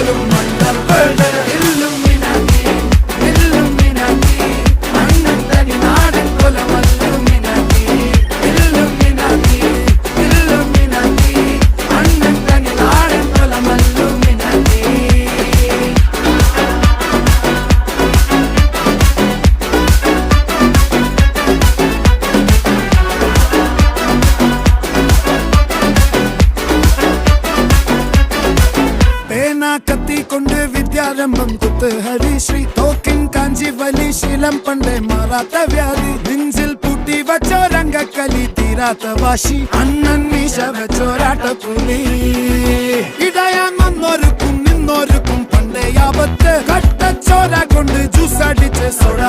പോലും മണ്ടപ്പേട് Illuminati Illuminati അണ്ണൻ തനി നാടൻ കൊലമല്ലുമിനാറ്റി ഇല്ലുമിനാറ്റി ഇല്ലുമിനാറ്റി അണ്ണൻ തനി നാടൻ കൊലമല്ലുമിനാറ്റി. കത്തി കൊണ്ട് വിദ്യാരംഭം കുത്ത് ഹരിശ്രീ തോക്കിൻ കാഞ്ചി വലി ശീലം പണ്ടേ മാറാത്ത വ്യാധി നെഞ്ചിൽ പൂട്ടി വച്ചോരംഗക്കലി തീരാത്ത വാശി അണ്ണൻ മീശ വെച്ചോരാട്ട പുലി ഇടയാൻ വന്നോർക്കും നിന്നോർക്കും പണ്ടേ ആപത്ത് കട്ടച്ചോര കൊണ്ട് ജ്യൂസ് അടിച്ച് സോഡ